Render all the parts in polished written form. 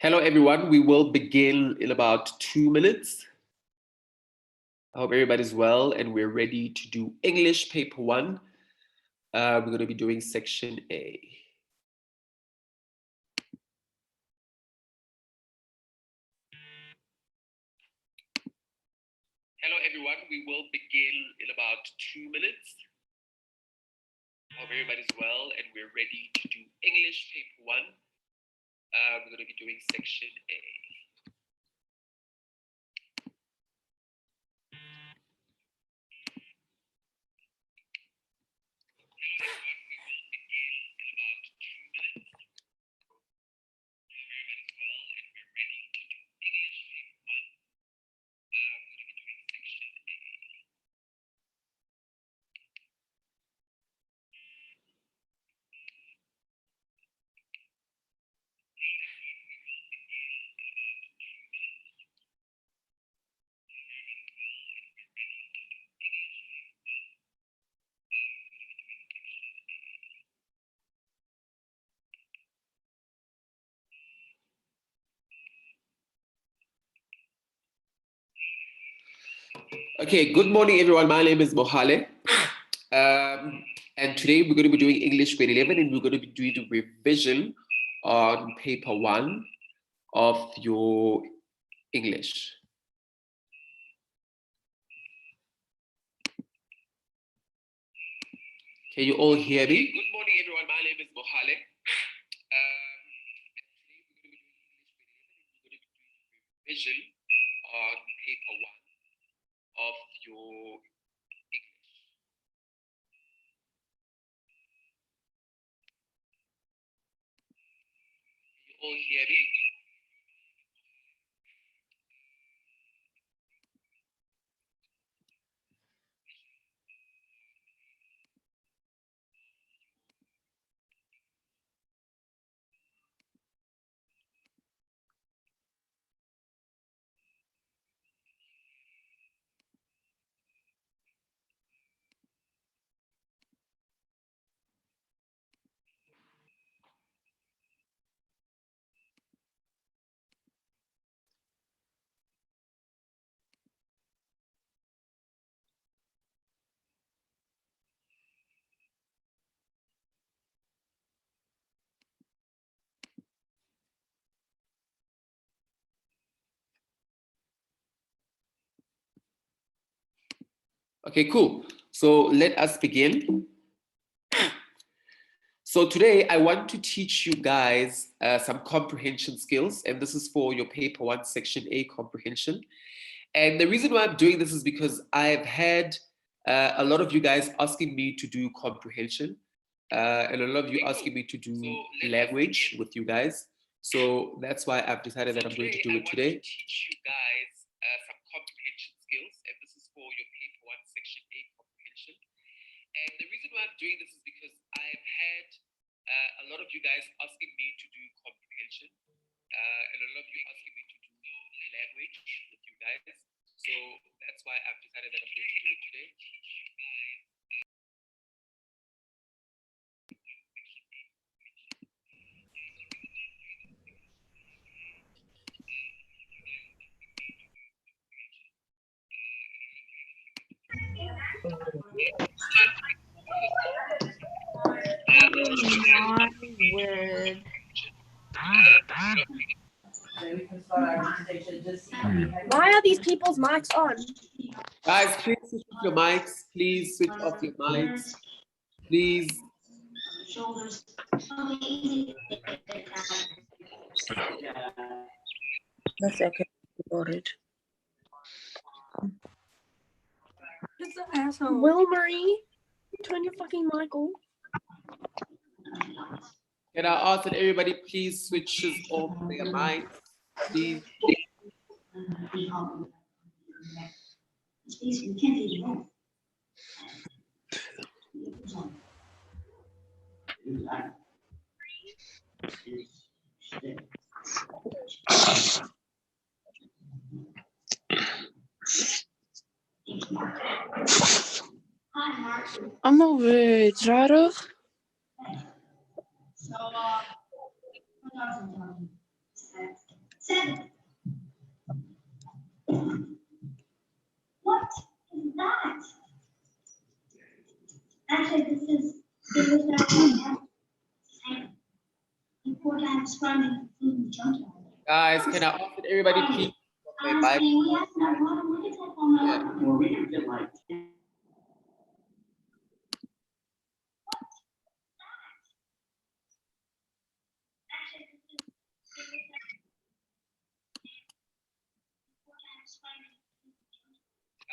Hello, everyone. We will begin in about 2 minutes. I hope everybody's well and we're ready to do English paper 1. We're going to be doing section A. Hello, everyone. We will begin in about 2 minutes. I hope everybody's well and we're ready to do English paper 1. We're going to be doing section A. Okay, good morning, everyone. My name is Mohale. And today we're going to be doing English grade 11 and we're going to be doing the revision on paper 1 of your English. Can you all hear me? Good morning, everyone. My name is Mohale. And today we're going to be doing revision on paper 1 of your English. Can you all hear me? Okay, cool. So let us begin. So today I want to teach you guys some comprehension skills, and this is for your paper 1 section A comprehension. And the reason why I'm doing this is because I've had a lot of you guys asking me to do comprehension, and a lot of you asking me to do language with you guys. So that's why I've decided that I'm going to do it today. I want to teach you guys some comprehension skills, and this is for your paper 1 section A comprehension. And the reason why I'm doing this is because I've had a lot of you guys asking me to do comprehension, and a lot of you asking me to do language with you guys. So that's why I've decided that I'm going to do it today. My word. Why are these people's mics on? Guys, please switch off your mics. Please switch off your mics. Please. That's okay. It. Will Marie, turn your fucking mic on. Can I ask that everybody please switches off their mics? Please. I'm alweer rarig. 7. What is that? Actually, this is that 4 times scrumming in the junkyard. Guys, can I ask that everybody please? Okay, bye. Or we can get like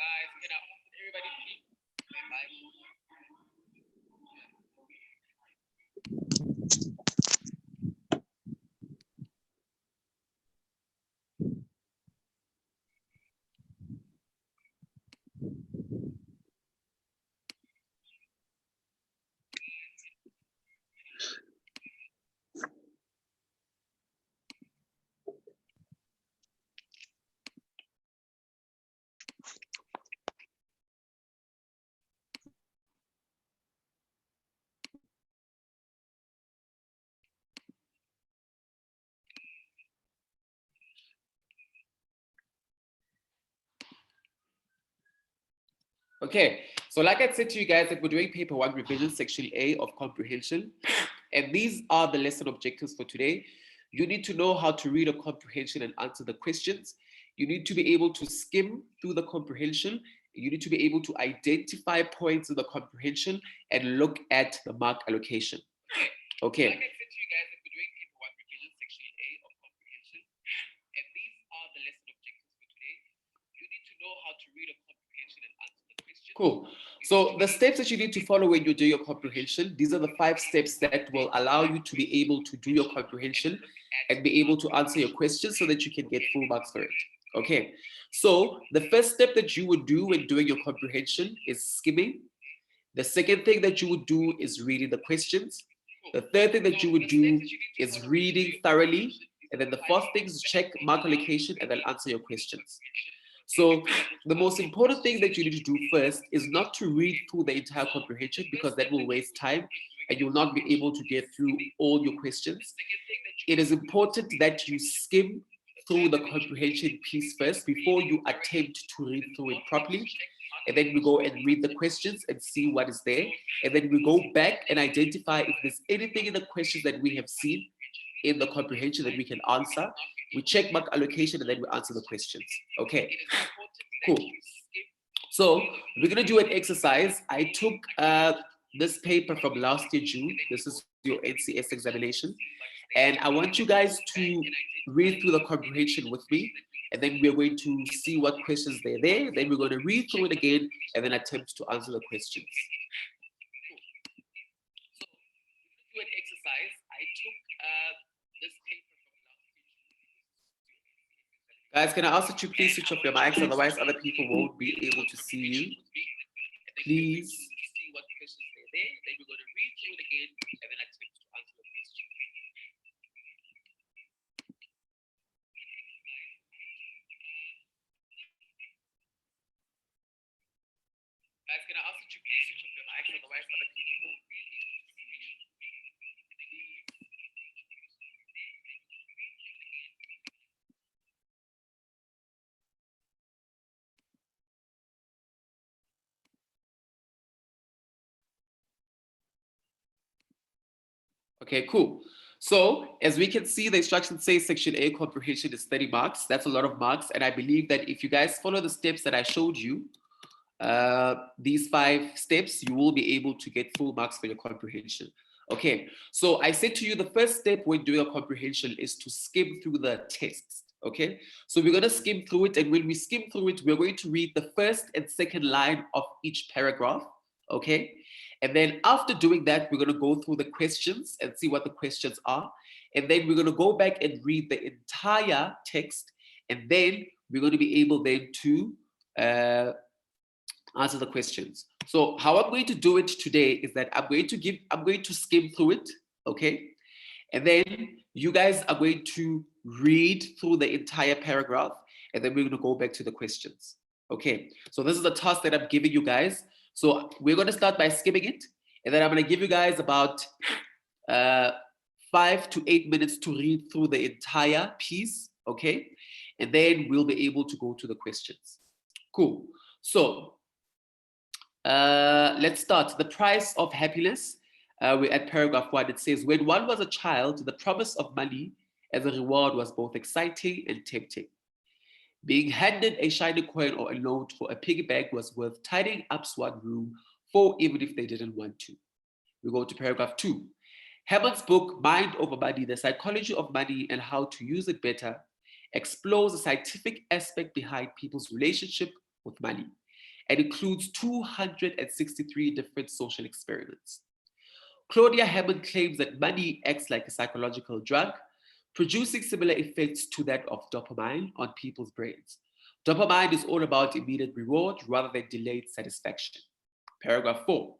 Guys, can I ask that everybody please? Okay, bye. Okay, so like I said to you guys that we're doing paper 1 revision section A of comprehension, and these are the lesson objectives for today. You need to know how to read a comprehension and answer the questions. You need to be able to skim through the comprehension. You need to be able to identify points in the comprehension and look at the mark allocation. Okay. Like I said to you guys that we're doing paper 1 revision section A of comprehension, and these are the lesson objectives for today. You need to know how to read a comprehension and answer the questions. Cool. So the steps that you need to follow when you do your comprehension, these are the 5 steps that will allow you to be able to do your comprehension and be able to answer your questions so that you can get full marks for it. Okay. So the first step that you would do when doing your comprehension is skimming. The second thing that you would do is reading the questions. The third thing that you would do is reading thoroughly. And then the fourth thing is check mark allocation and then answer your questions. So the most important thing that you need to do first is not to read through the entire comprehension because that will waste time and you'll not be able to get through all your questions. It is important that you skim through the comprehension piece first before you attempt to read through it properly. And then we go and read the questions and see what is there. And then we go back and identify if there's anything in the questions that we have seen in the comprehension that we can answer. We check mark allocation and then we answer the questions. Okay, cool. So we're gonna do an exercise. I took this paper from last year, June. This is your NCS examination. And I want you guys to read through the comprehension with me. And then we're going to see what questions they're there. Then we're going to read through it again and then attempt to answer the questions. So, to do an exercise, I took this paper from last year. Guys, can I ask that you please switch off your mics? Otherwise, other people won't be able to see you. Please. See what questions they're there. Then we're going to read through it again and then attempt to answer the question. Guys, can I ask that you please switch off your mics? Otherwise, other people won't be able to see you. Okay, cool. So as we can see, the instructions say section A comprehension is 30 marks. That's a lot of marks. And I believe that if you guys follow the steps that I showed you, these 5 steps, you will be able to get full marks for your comprehension. Okay, so I said to you, the first step when doing a comprehension is to skim through the text. Okay, so we're going to skim through it. And when we skim through it, we're going to read the first and second line of each paragraph. Okay, and then after doing that, we're going to go through the questions and see what the questions are. And then we're going to go back and read the entire text. And then we're going to be able then to answer the questions. So how I'm going to do it today is that I'm going to skim through it, okay? And then you guys are going to read through the entire paragraph, and then we're going to go back to the questions, okay? So this is the task that I'm giving you guys. So we're going to start by skimming it, and then I'm going to give you guys about 5 to 8 minutes to read through the entire piece, Okay, and then we'll be able to go to the questions. Cool. So let's start. The price of happiness. We're at paragraph 1. It says, when one was a child, the promise of money as a reward was both exciting and tempting. Being handed a shiny coin or a note for a piggy bank was worth tidying up one room for, even if they didn't want to. We go to paragraph 2. Hammond's book, Mind Over Money, The Psychology of Money and How to Use It Better, explores the scientific aspect behind people's relationship with money and includes 263 different social experiments. Claudia Hammond claims that money acts like a psychological drug, producing similar effects to that of dopamine on people's brains. Dopamine is all about immediate reward rather than delayed satisfaction. Paragraph 4.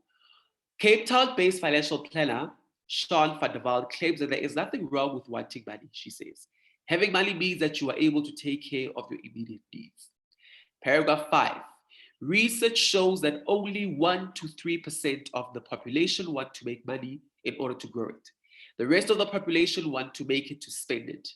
Cape Town-based financial planner Sean van der Waal claims that there is nothing wrong with wanting money, she says. Having money means that you are able to take care of your immediate needs. Paragraph 5. Research shows that only 1 to 3% of the population want to make money in order to grow it. The rest of the population want to make it to spend it.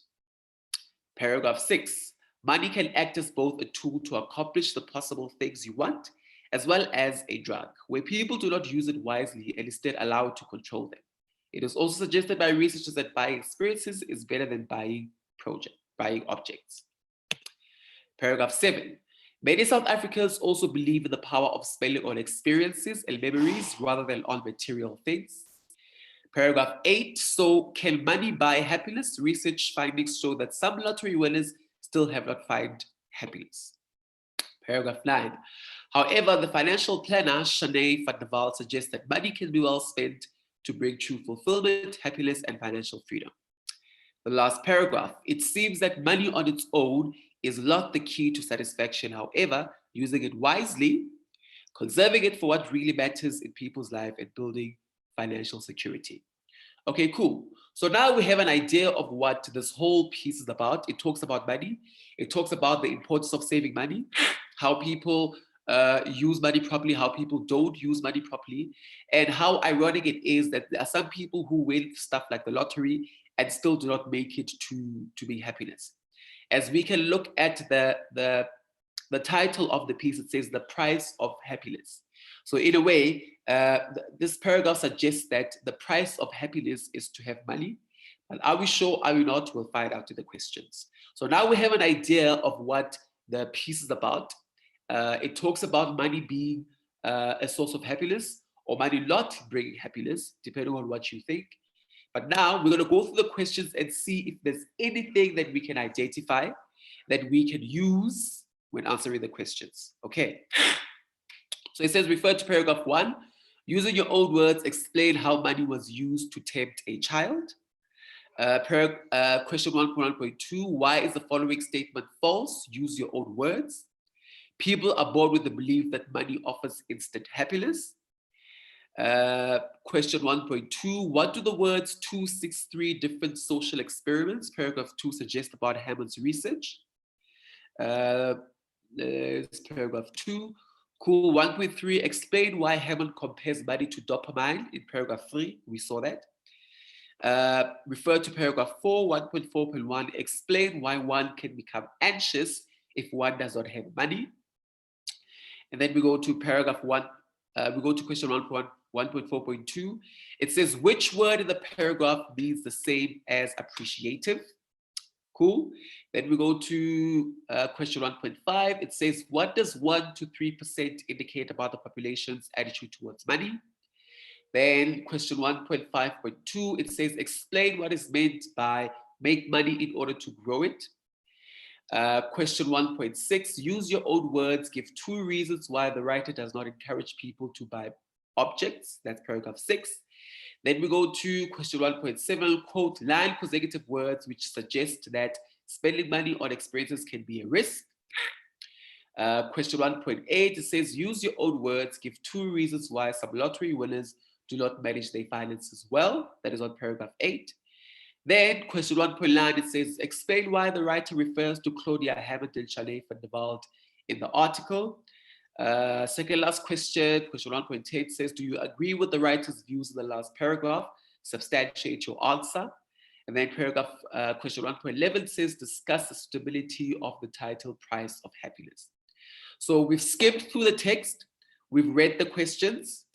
Paragraph 6. Money can act as both a tool to accomplish the possible things you want, as well as a drug, where people do not use it wisely and instead allow it to control them. It is also suggested by researchers that buying experiences is better than buying objects. Paragraph 7. Many South Africans also believe in the power of spending on experiences and memories rather than on material things. Paragraph 8. So, can money buy happiness? Research findings show that some lottery winners still have not found happiness. Paragraph 9. However, the financial planner Shanae van der Waal suggests that money can be well spent to bring true fulfillment, happiness, and financial freedom. The last paragraph. It seems that money on its own is not the key to satisfaction. However, using it wisely, conserving it for what really matters in people's life, and building financial security. Okay, cool. So now we have an idea of what this whole piece is about. It talks about money. It talks about the importance of saving money, how people use money properly, how people don't use money properly, and how ironic it is that there are some people who win stuff like the lottery and still do not make it to be happiness. As we can look at the title of the piece, it says the price of happiness. So in a way, this paragraph suggests that the price of happiness is to have money. But are we sure, are we not? We'll find out in the questions. So now we have an idea of what the piece is about. It talks about money being a source of happiness or money not bringing happiness, depending on what you think. But now we're going to go through the questions and see if there's anything that we can identify that we can use when answering the questions. Okay. So it says, refer to paragraph 1. Using your own words, explain how money was used to tempt a child. Question 1.1.2, why is the following statement false? Use your own words. People are born with the belief that money offers instant happiness. Question 1.2, what do the words 263 different social experiments, paragraph 2, suggest about Hammond's research? There's paragraph 2. Cool. 1.3, explain why Hammond compares money to dopamine in paragraph 3. We saw that. Refer to paragraph 4, 1.4.1, explain why one can become anxious if one does not have money. And then we go to paragraph 1, we go to question 1.4.2. It says, which word in the paragraph means the same as appreciative? Cool. Then we go to question 1.5. It says, what does 1 to 3% indicate about the population's attitude towards money? Then question 1.5.2, it says, explain what is meant by make money in order to grow it. Question 1.6, use your own words, give 2 reasons why the writer does not encourage people to buy objects. That's paragraph 6. Then we go to question 1.7, quote 9 consecutive words which suggest that spending money on experiences can be a risk. Question 1.8, it says, use your own words, give 2 reasons why some lottery winners do not manage their finances well. That is on paragraph 8. Then question 1.9, it says, explain why the writer refers to Claudia Hammond and Shanae van der Waal in the article. Second last question 1.10 says, do you agree with the writer's views in the last paragraph? Substantiate your answer. And then paragraph question 1.11 says, discuss the suitability of the title, Price of Happiness. So we've skimmed through the text. We've read the questions.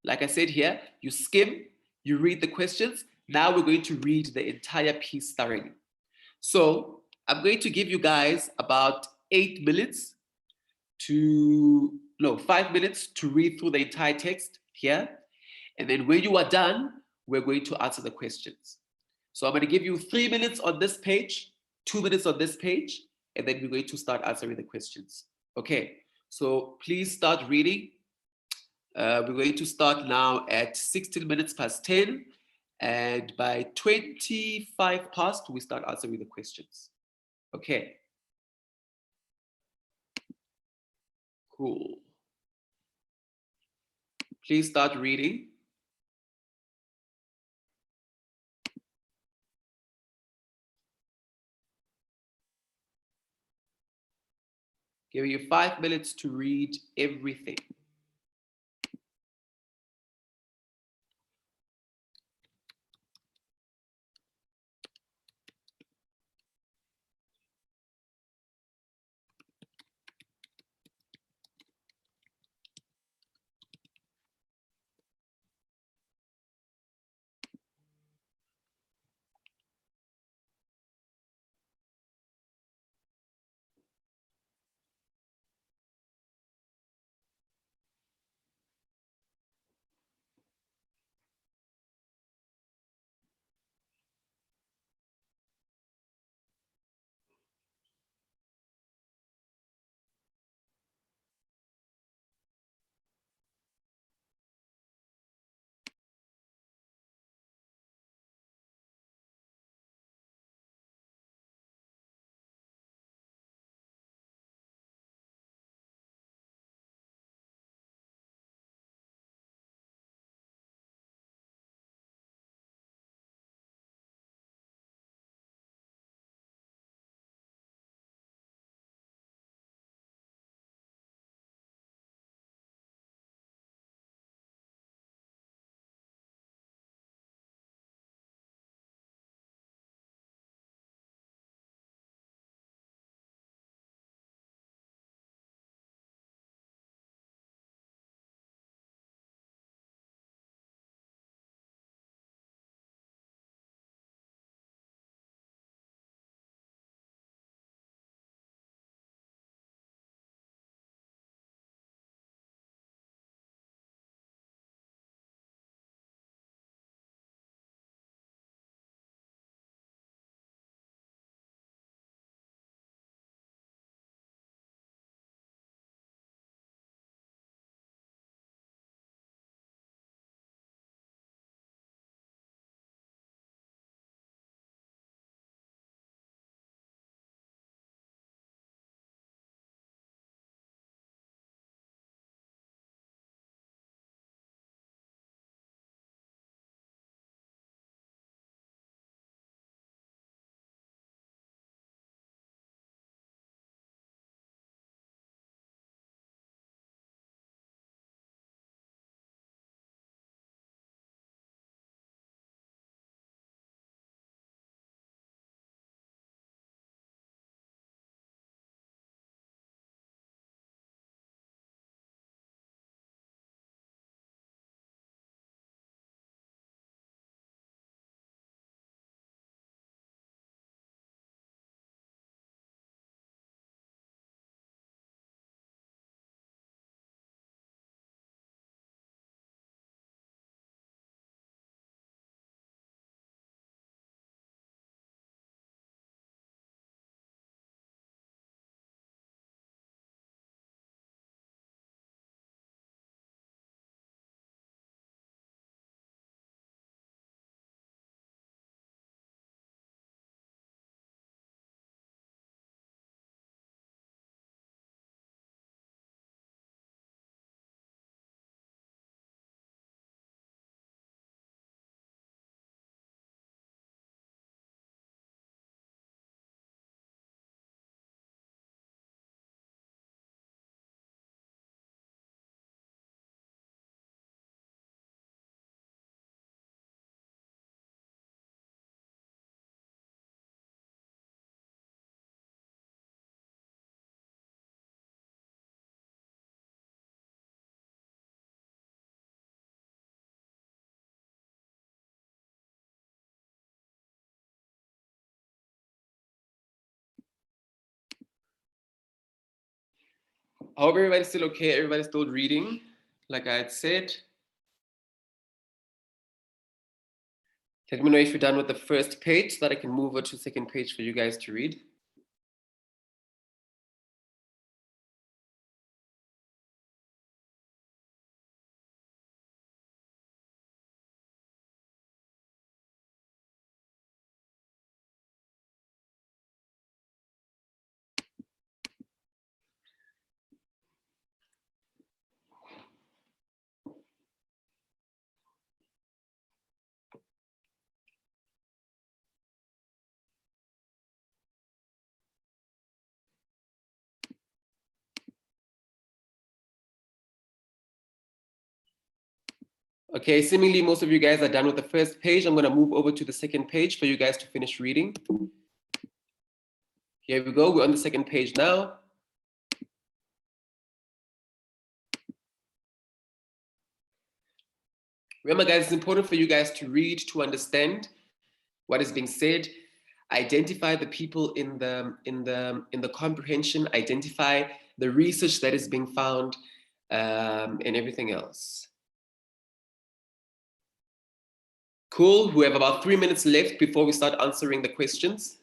Like I said here, you skim, you read the questions. Now we're going to read the entire piece thoroughly. So I'm going to give you guys about 5 minutes to read through the entire text here. And then when you are done, we're going to answer the questions. So I'm going to give you 3 minutes on this page, 2 minutes on this page, and then we're going to start answering the questions. Okay, so please start reading. We're going to start now at 16 minutes past 10. And by 25 past, we start answering the questions. Okay. Cool. Please start reading. Giving you 5 minutes to read everything. I hope everybody's still okay. Everybody's still reading, like I had said. Let me know if you're done with the first page so that I can move over to the second page for you guys to read. Okay, seemingly most of you guys are done with the first page. I'm going to move over to the second page for you guys to finish reading. Here we go. We're on the second page now. Remember, guys, it's important for you guys to read to understand what is being said. Identify the people in the comprehension. Identify the research that is being found, and everything else. Cool. We have about 3 minutes left before we start answering the questions.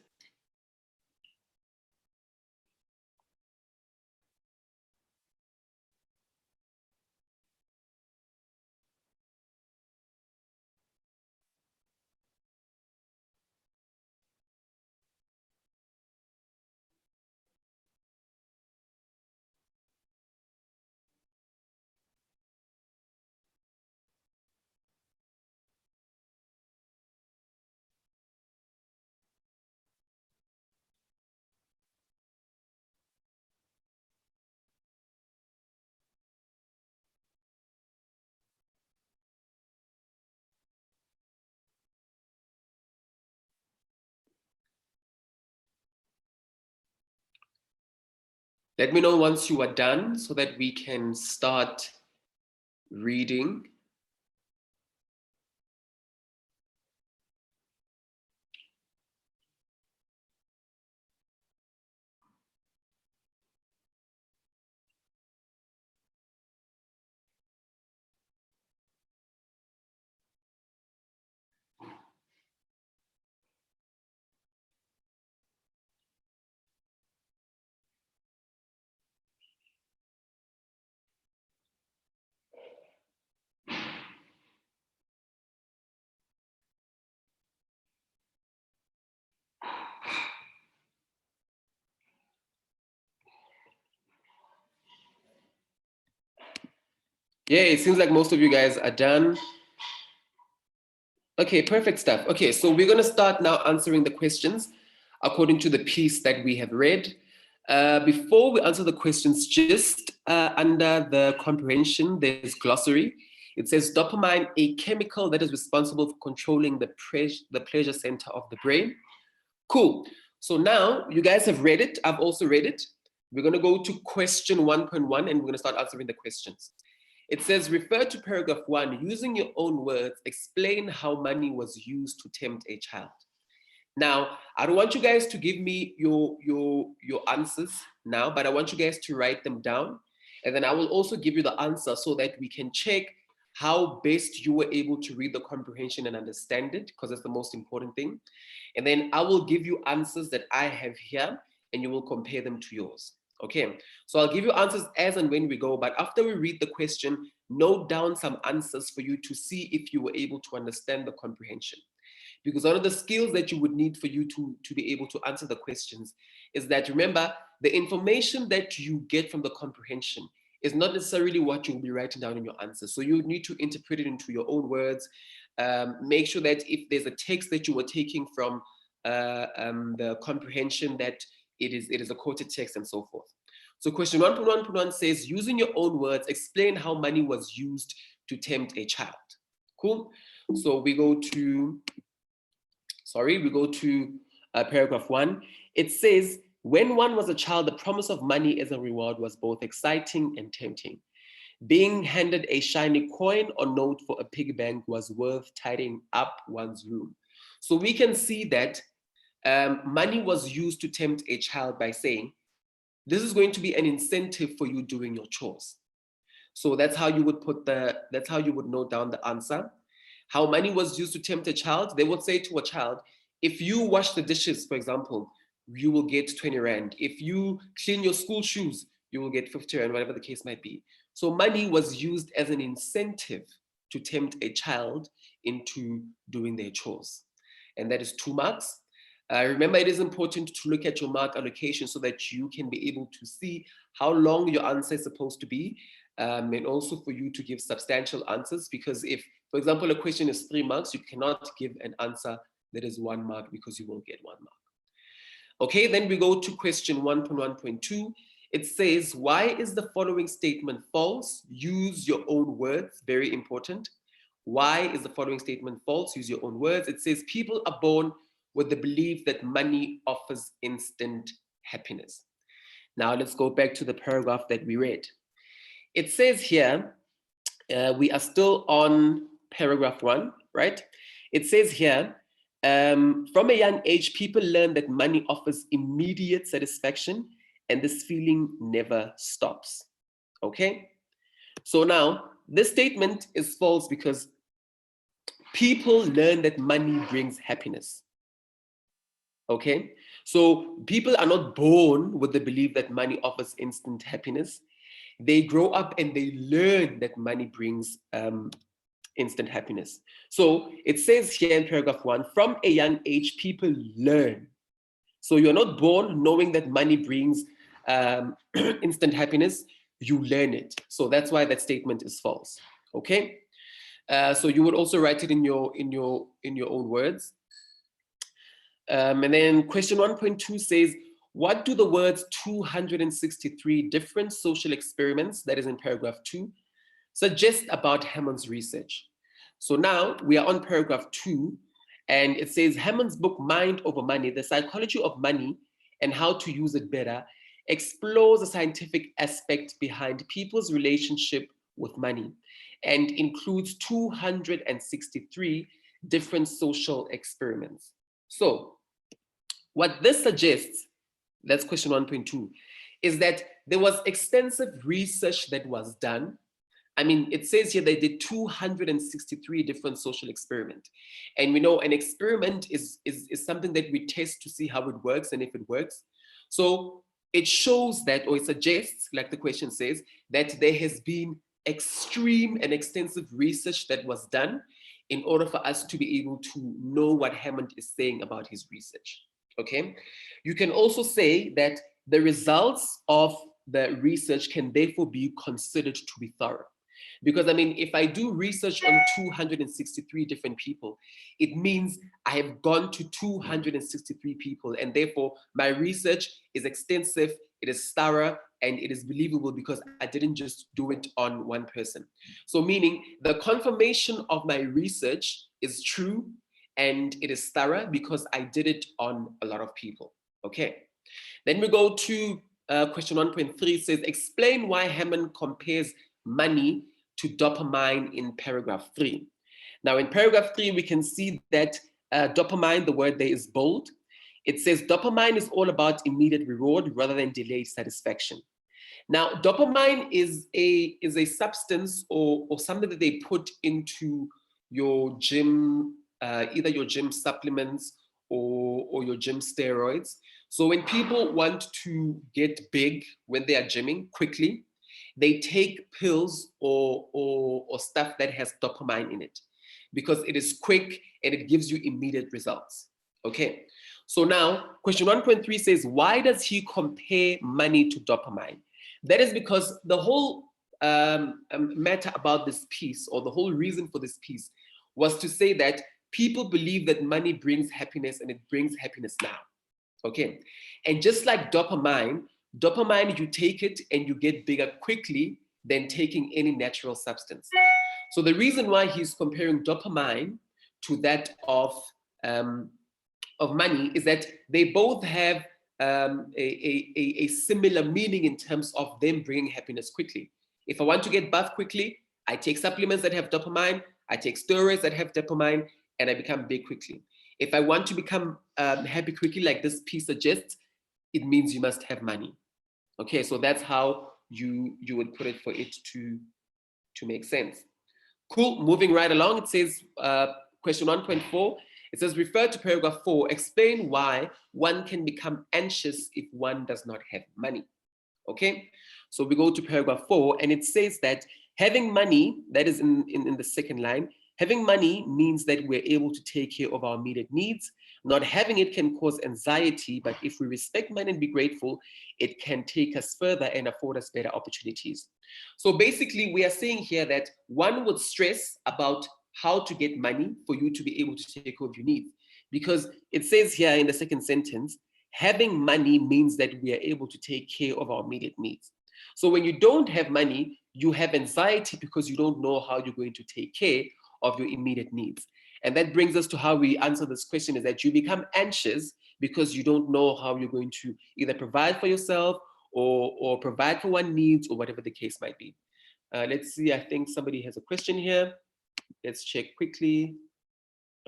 Let me know once you are done so that we can start reading. Yeah, it seems like most of you guys are done. Okay, perfect stuff. Okay, so we're going to start now answering the questions according to the piece that we have read. Before we answer the questions, just under the comprehension, there's glossary. It says dopamine, a chemical that is responsible for controlling the pleasure center of the brain. Cool. So now you guys have read it. I've also read it. We're going to go to question 1.1 and we're going to start answering the questions. It says, refer to paragraph 1, using your own words, explain how money was used to tempt a child. Now, I don't want you guys to give me your answers now, but I want you guys to write them down. And then I will also give you the answer so that we can check how best you were able to read the comprehension and understand it, because that's the most important thing. And then I will give you answers that I have here, and you will compare them to yours. Okay, so I'll give you answers as and when we go, but after we read the question, note down some answers for you to see if you were able to understand the comprehension. Because one of the skills that you would need for you to be able to answer the questions is that, remember, the information that you get from the comprehension is not necessarily what you'll be writing down in your answer. So you need to interpret it into your own words. Make sure that if there's a text that you were taking from the comprehension, that it is a quoted text and so forth. So question 1.1.1 says, using your own words, explain how money was used to tempt a child. Cool. So we go to paragraph 1. It says, when one was a child, the promise of money as a reward was both exciting and tempting. Being handed a shiny coin or note for a piggy bank was worth tidying up one's room. So we can see that money was used to tempt a child by saying, this is going to be an incentive for you doing your chores. So that's how you would that's how you would note down the answer. How money was used to tempt a child. They would say to a child, if you wash the dishes, for example, you will get 20 Rand. If you clean your school shoes, you will get 50 Rand, whatever the case might be. So money was used as an incentive to tempt a child into doing their chores. And that is 2 marks. Remember, it is important to look at your mark allocation so that you can be able to see how long your answer is supposed to be, and also for you to give substantial answers, because if, for example, a question is 3 marks, you cannot give an answer that is 1 mark because you will get 1 mark. Okay, then we go to question 1.1.2. It says, why is the following statement false? Use your own words, very important. Why is the following statement false? Use your own words. It says, people are born with the belief that money offers instant happiness. Now let's go back to the paragraph that we read. It says here, we are still on paragraph 1, right? It says here, from a young age, people learn that money offers immediate satisfaction and this feeling never stops, okay? So now, this statement is false because people learn that money brings happiness, okay? So people are not born with the belief that money offers instant happiness. They grow up and they learn that money brings instant happiness. So it says here in paragraph 1, from a young age, people learn. So you're not born knowing that money brings instant happiness, you learn it. So that's why that statement is false, okay? So you would also write it in your own words. And then question 1.2 says, what do the words 263 different social experiments, that is in paragraph 2, suggest about Hammond's research? So now we are on paragraph 2, and it says Hammond's book, Mind Over Money, The Psychology of Money and How to Use It Better, explores the scientific aspect behind people's relationship with money and includes 263 different social experiments. So what this suggests, that's question 1.2, is that there was extensive research that was done. I mean, it says here they did 263 different social experiments. And we know an experiment is something that we test to see how it works and if it works. So it shows that, or it suggests, like the question says, that there has been extreme and extensive research that was done in order for us to be able to know what Hammond is saying about his research, okay? You can also say that the results of the research can therefore be considered to be thorough. Because I mean, if I do research on 263 different people, it means I have gone to 263 people, and therefore my research is extensive, it is thorough, and it is believable because I didn't just do it on one person. So meaning the confirmation of my research is true and it is thorough because I did it on a lot of people, okay? Then we go to question 1.3, says, explain why Hammond compares money to dopamine in paragraph 3. Now in paragraph 3, we can see that dopamine, the word there is bold. It says dopamine is all about immediate reward rather than delayed satisfaction. Now dopamine is a substance or something that they put into your gym, either your gym supplements or your gym steroids. So when people want to get big when they are gymming quickly, they take pills or stuff that has dopamine in it because it is quick and it gives you immediate results, okay? So now question 1.3 says, why does he compare money to dopamine? That is because the whole matter about this piece, or the whole reason for this piece, was to say that people believe that money brings happiness and it brings happiness now, okay? And just like dopamine, you take it and you get bigger quickly than taking any natural substance. So the reason why he's comparing dopamine to that of money is that they both have a similar meaning in terms of them bringing happiness quickly. If I want to get buff quickly, I take supplements that have dopamine, I take steroids that have dopamine, and I become big quickly. If I want to become happy quickly, like this piece suggests, it means you must have money. Okay, so that's how you would put it for it to make sense. Cool, moving right along, it says question 1.4, it says refer to paragraph 4, explain why one can become anxious if one does not have money. Okay, so we go to paragraph 4 and it says that having money, that is in the second line, having money means that we're able to take care of our immediate needs. Not having it can cause anxiety, but if we respect money and be grateful, it can take us further and afford us better opportunities. So basically, we are saying here that one would stress about how to get money for you to be able to take care of your needs. Because it says here in the second sentence, having money means that we are able to take care of our immediate needs. So when you don't have money, you have anxiety because you don't know how you're going to take care of your immediate needs. And that brings us to how we answer this question, is that you become anxious because you don't know how you're going to either provide for yourself or provide for one's needs or whatever the case might be. Let's see, I think somebody has a question here. Let's check quickly.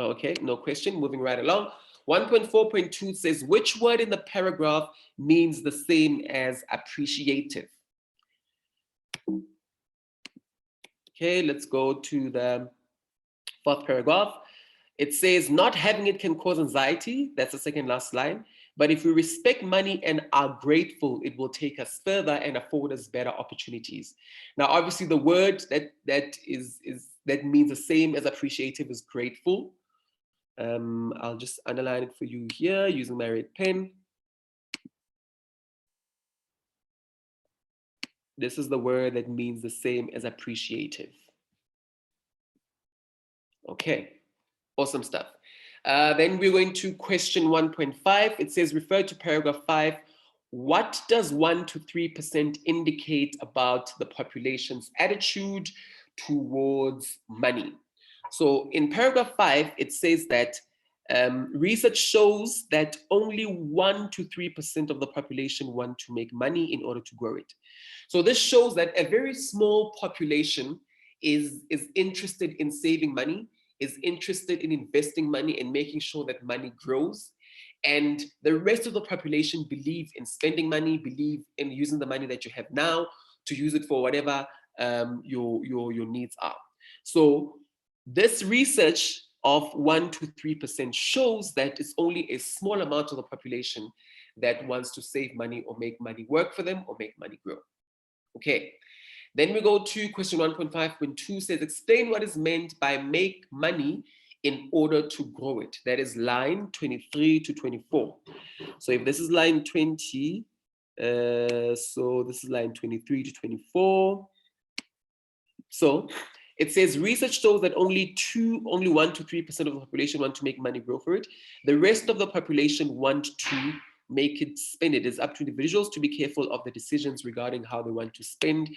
Okay, no question, moving right along. 1.4.2 says, which word in the paragraph means the same as appreciative? Okay, let's go to the fourth paragraph. It says, not having it can cause anxiety. That's the second last line. But if we respect money and are grateful, it will take us further and afford us better opportunities. Now, obviously, the word that means the same as appreciative is grateful. I'll just underline it for you here using my red pen. This is the word that means the same as appreciative. Okay, awesome stuff. Then we're going to question 1.5. It says, refer to paragraph 5. What does 1 to 3% indicate about the population's attitude towards money? So in paragraph 5, it says that research shows that only 1 to 3% of the population want to make money in order to grow it. So this shows that a very small population is interested in saving money, is interested in investing money and making sure that money grows. And the rest of the population believe in spending money, believe in using the money that you have now to use it for whatever your needs are. So this research of 1 to 3% shows that it's only a small amount of the population that wants to save money or make money work for them or make money grow. Okay, then we go to question 1.5.2 says, explain what is meant by make money in order to grow it. That is line 23 to 24. So if this is line 20, so this is line 23 to 24. So it says research shows that only 1 to 3% of the population want to make money grow for it. The rest of the population want to make it spend it. It's up to individuals to be careful of the decisions regarding how they want to spend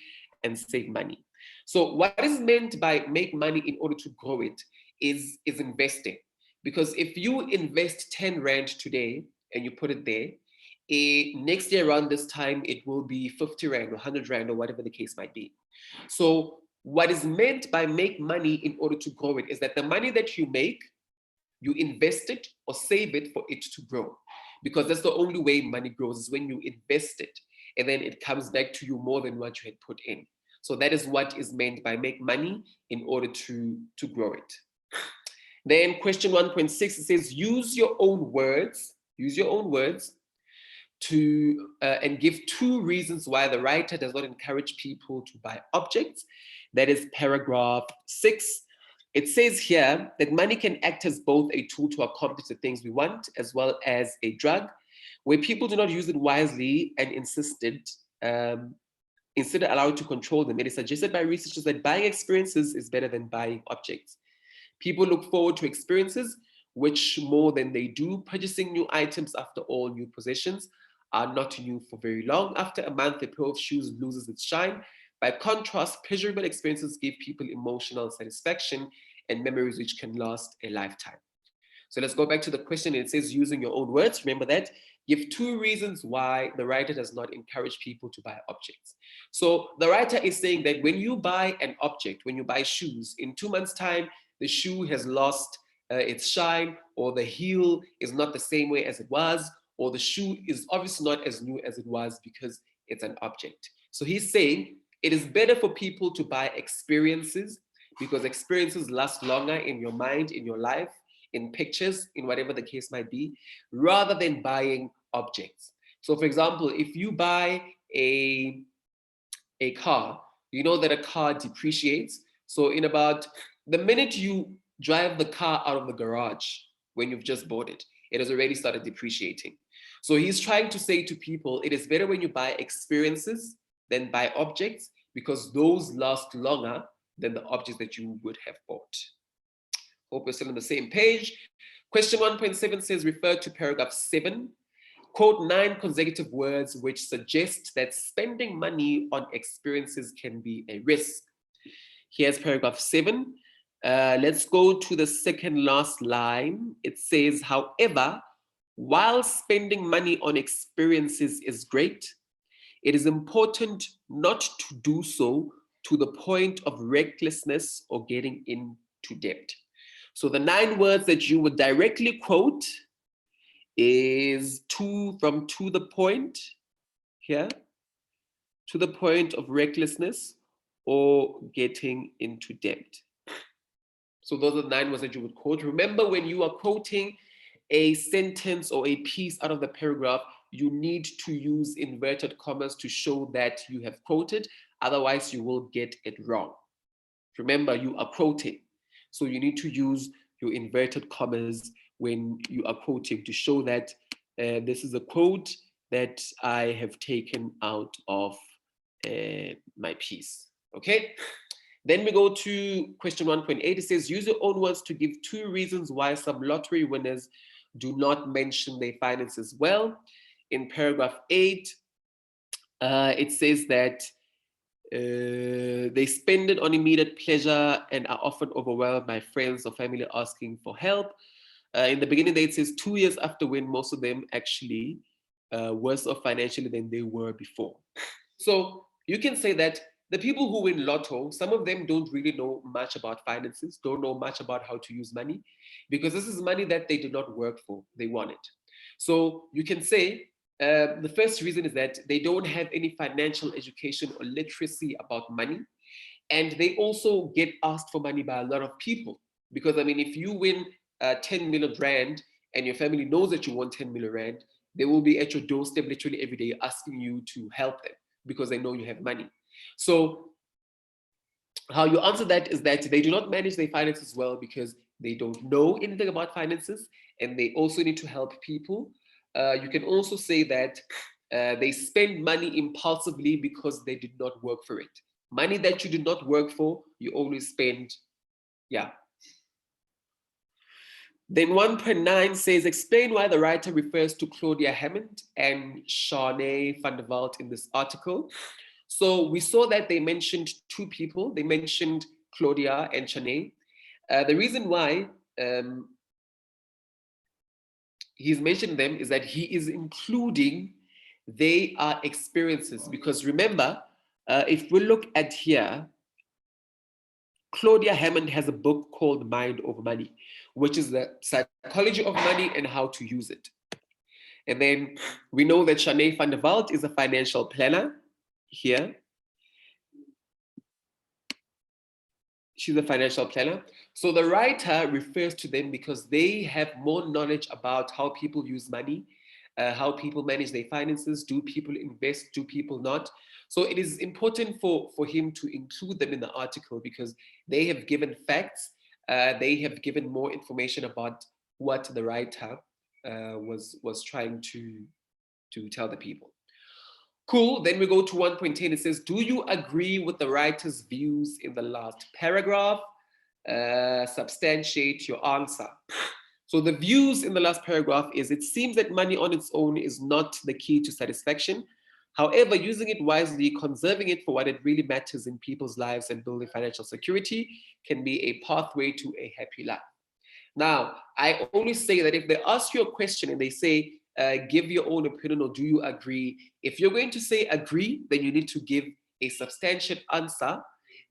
and save money. So what is meant by make money in order to grow it is investing. Because if you invest 10 Rand today and you put it there, next year around this time, it will be 50 Rand or 100 Rand or whatever the case might be. So what is meant by make money in order to grow it is that the money that you make, you invest it or save it for it to grow. Because that's the only way money grows, is when you invest it and then it comes back to you more than what you had put in. So that is what is meant by make money in order to grow it. Then question 1.6, it says, use your own words to and give 2 reasons why the writer does not encourage people to buy objects. That is paragraph 6. It says here that money can act as both a tool to accomplish the things we want as well as a drug. Where people do not use it wisely and instead allow it to control them, it is suggested by researchers that buying experiences is better than buying objects. People look forward to experiences, which more than they do purchasing new items. After all, new possessions are not new for very long. After a month, a pair of shoes loses its shine. By contrast, pleasurable experiences give people emotional satisfaction and memories which can last a lifetime. So let's go back to the question. It says using your own words. Remember that. Give 2 reasons why the writer does not encourage people to buy objects. So the writer is saying that when you buy an object, when you buy shoes, in 2 months' time, the shoe has lost its shine, or the heel is not the same way as it was, or the shoe is obviously not as new as it was because it's an object. So he's saying it is better for people to buy experiences because experiences last longer in your mind, in your life, in pictures, in whatever the case might be, rather than buying objects. So for example, if you buy a car, you know that a car depreciates. So in about the minute you drive the car out of the garage, when you've just bought it, it has already started depreciating. So he's trying to say to people, it is better when you buy experiences than buy objects because those last longer than the objects that you would have bought. Hope we're still on the same page. Question 1.7 says, refer to paragraph 7. Quote 9 consecutive words which suggest that spending money on experiences can be a risk. Here's paragraph 7. Let's go to the second last line. It says, however, while spending money on experiences is great, it is important not to do so to the point of recklessness or getting into debt. So the 9 words that you would directly quote is to the point here, to the point of recklessness or getting into debt. So those are the 9 words that you would quote. Remember, when you are quoting a sentence or a piece out of the paragraph, you need to use inverted commas to show that you have quoted. Otherwise, you will get it wrong. Remember, you are quoting. So you need to use your inverted commas when you are quoting to show that this is a quote that I have taken out of my piece. Okay. Then we go to question 1.8. It says, use your own words to give 2 reasons why some lottery winners do not mention their finances well. In paragraph 8, it says that they spend it on immediate pleasure and are often overwhelmed by friends or family asking for help. In the beginning, it says 2 years after win, most of them actually worse off financially than they were before. So you can say that the people who win lotto, some of them don't really know much about finances, don't know much about how to use money, because this is money that they did not work for, they won it. So you can say the first reason is that they don't have any financial education or literacy about money. And they also get asked for money by a lot of people. Because I mean, if you win 10 million rand and your family knows that you won 10 million rand, they will be at your doorstep literally every day asking you to help them because they know you have money. So how you answer that is that they do not manage their finances well because they don't know anything about finances, and they also need to help people. You can also say that they spend money impulsively because they did not work for it. Money that you did not work for, you always spend, yeah. Then 1.9 says, explain why the writer refers to Claudia Hammond and Shanae van der Walt in this article. So we saw that they mentioned 2 people. They mentioned Claudia and Shanae. The reason why he's mentioned them is that he is including they are experiences, because remember, if we look at here, Claudia Hammond has a book called Mind Over Money, which is the psychology of money and how to use it. And then we know that Shanae van der Walt is a financial planner here. She's a financial planner. So the writer refers to them because they have more knowledge about how people use money, how people manage their finances. Do people invest? Do people not? So it is important for him to include them in the article because they have given facts. They have given more information about what the writer was trying to tell the people. Cool. Then we go to 1.10. It says, do you agree with the writer's views in the last paragraph? Substantiate your answer. So the views in the last paragraph is, it seems that money on its own is not the key to satisfaction. However, using it wisely, conserving it for what it really matters in people's lives and building financial security can be a pathway to a happy life. Now, I always say that if they ask you a question and they say, give your own opinion or do you agree? If you're going to say agree, then you need to give a substantial answer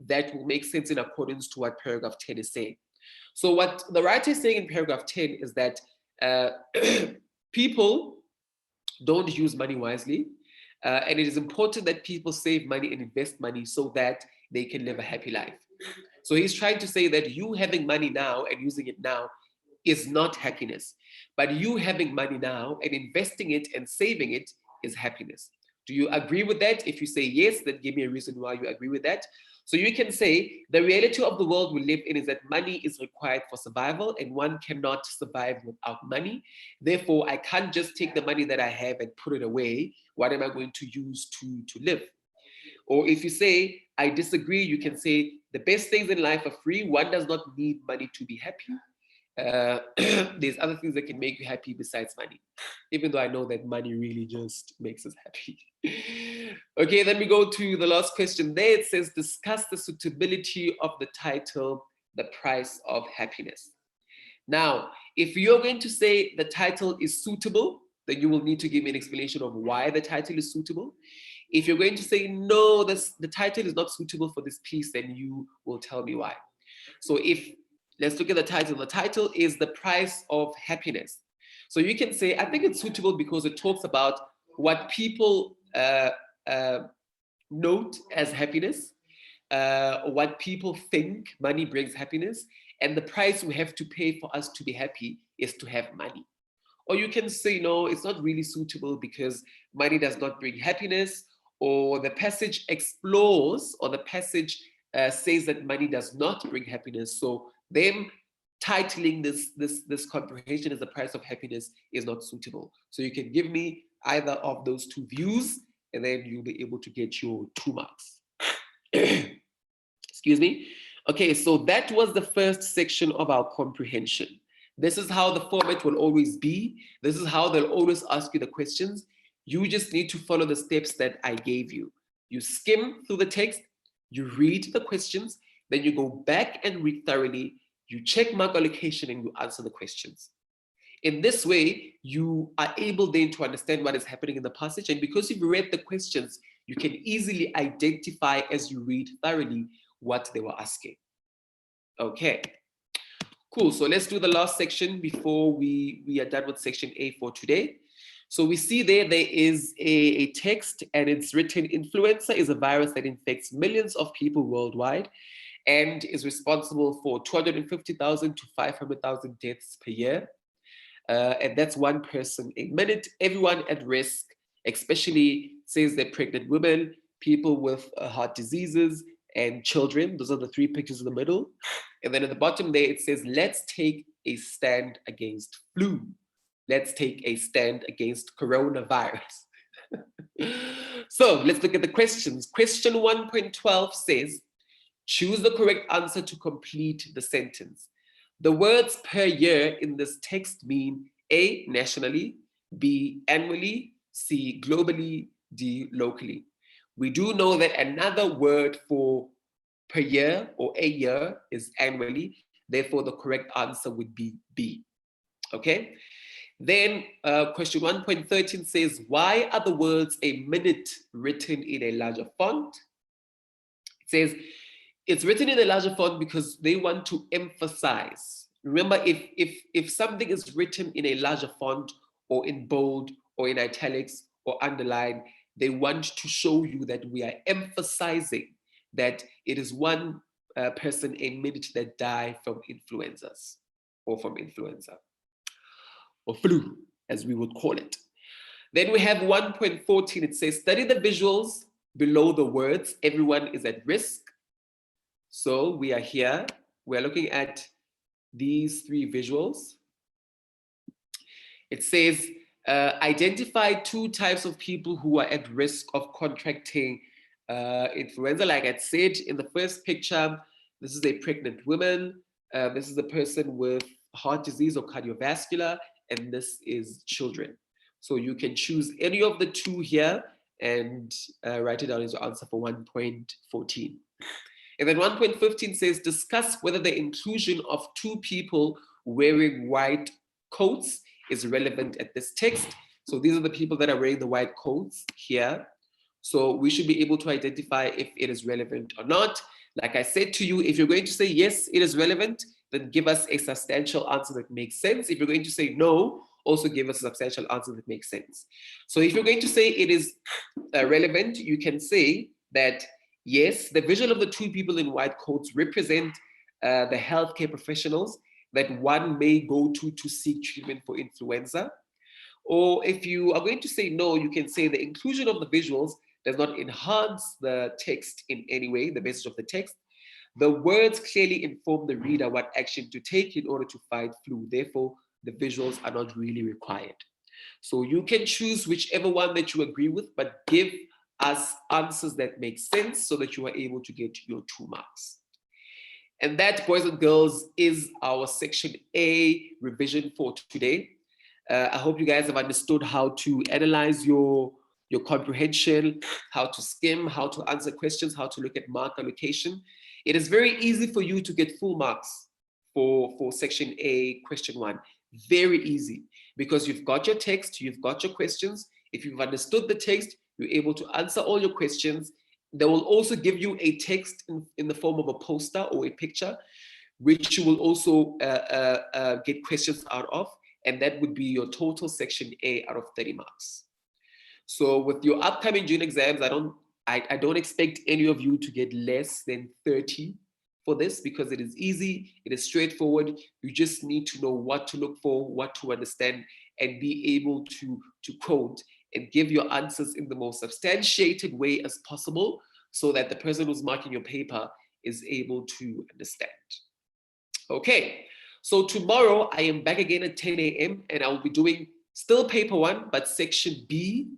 that will make sense in accordance to what paragraph 10 is saying. So what the writer is saying in paragraph 10 is that people don't use money wisely. And it is important that people save money and invest money so that they can live a happy life. So he's trying to say that you having money now and using it now is not happiness, but you having money now and investing it and saving it is happiness. Do you agree with that? If you say yes, then give me a reason why you agree with that. So you can say the reality of the world we live in is that money is required for survival and one cannot survive without money. Therefore, I can't just take the money that I have and put it away. What am I going to use to live? Or if you say, I disagree, you can say the best things in life are free. One does not need money to be happy. There's other things that can make you happy besides money, even though I know that money really just makes us happy. Okay, then we go to the last question there. It says, discuss the suitability of the title, The Price of Happiness. Now, if you're going to say the title is suitable, then you will need to give me an explanation of why the title is suitable. If you're going to say, no, the title is not suitable for this piece, then you will tell me why. So let's look at the title. The title is The Price of Happiness. So you can say, I think it's suitable because it talks about what people note as happiness, what people think money brings happiness, and the price we have to pay for us to be happy is to have money. Or you can say, no, it's not really suitable because money does not bring happiness, or the passage explores, or the passage says that money does not bring happiness. So them titling this comprehension as the price of happiness is not suitable. So you can give me either of those two views, and then you'll be able to get your 2 marks. Excuse me. Okay, so that was the first section of our comprehension. This is how the format will always be. This is how they'll always ask you the questions. You just need to follow the steps that I gave you. You skim through the text, you read the questions, then you go back and read thoroughly, you check mark allocation, and you answer the questions. In this way, you are able then to understand what is happening in the passage. And because you've read the questions, you can easily identify as you read thoroughly what they were asking. Okay, cool. So let's do the last section before we are done with section A for today. So we see there is a text, and it's written, influenza is a virus that infects millions of people worldwide and is responsible for 250,000 to 500,000 deaths per year. And that's one person a minute. Everyone at risk, especially says they're pregnant women, people with heart diseases, and children. Those are the 3 pictures in the middle. And then at the bottom there, it says, let's take a stand against flu. Let's take a stand against coronavirus. So let's look at the questions. Question 1.12 says, choose the correct answer to complete the sentence. The words per year in this text mean A, nationally, B, annually, C, globally, D, locally. We do know that another word for per year or a year is annually. Therefore, the correct answer would be B. Okay. Then question 1.13 says, why are the words a minute written in a larger font? It says, it's written in a larger font because they want to emphasize. Remember, if something is written in a larger font or in bold or in italics or underlined, they want to show you that we are emphasizing that it is one person a minute that die from influenzas or from influenza or flu, as we would call it. Then we have 1.14. It says, study the visuals below the words, everyone is at risk. So we are here, we're looking at these 3 visuals. It says, identify 2 types of people who are at risk of contracting influenza. Like I said in the first picture, this is a pregnant woman. This is a person with heart disease or cardiovascular, and this is children. So you can choose any of the 2 here and write it down as your answer for 1.14. And then 1.15 says, discuss whether the inclusion of 2 people wearing white coats is relevant at this text. So these are the people that are wearing the white coats here. So we should be able to identify if it is relevant or not. Like I said to you, if you're going to say, yes, it is relevant, then give us a substantial answer that makes sense. If you're going to say no, also give us a substantial answer that makes sense. So if you're going to say it is relevant, you can say that, yes, the visual of the two people in white coats represent the healthcare professionals that one may go to seek treatment for influenza. Or if you are going to say no, you can say the inclusion of the visuals does not enhance the text in any way, the message of the text. The words clearly inform the reader what action to take in order to fight flu. Therefore, the visuals are not really required. So you can choose whichever one that you agree with, but give us answers that make sense so that you are able to get your 2 marks. And that, boys and girls, is our section A revision for today. I hope you guys have understood how to analyze your comprehension, how to skim, how to answer questions, how to look at mark allocation. It is very easy for you to get full marks for section A, question 1. Very easy, because you've got your text, you've got your questions. If you've understood the text, you're able to answer all your questions. They will also give you a text in the form of a poster or a picture, which you will also get questions out of. And that would be your total section A out of 30 marks. So with your upcoming June exams, I don't expect any of you to get less than 30 for this, because it is easy, it is straightforward. You just need to know what to look for, what to understand, and be able to quote and give your answers in the most substantiated way as possible, so that the person who's marking your paper is able to understand. Okay, so tomorrow I am back again at 10 a.m. and I will be doing still paper 1, but section B,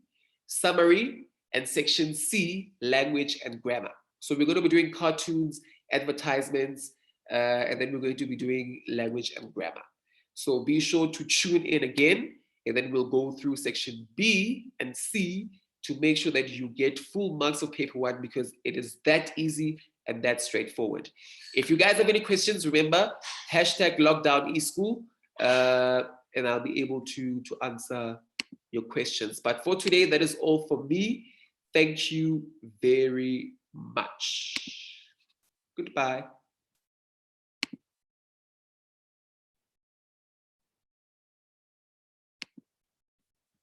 summary, and section C, language and grammar. So we're going to be doing cartoons, advertisements, and then we're going to be doing language and grammar. So be sure to tune in again, and then we'll go through section B and C to make sure that you get full marks of paper 1, because it is that easy and that straightforward. If you guys have any questions, remember, #lockdowneschool, and I'll be able to answer your questions. But for today, that is all for me. Thank you very much. Goodbye.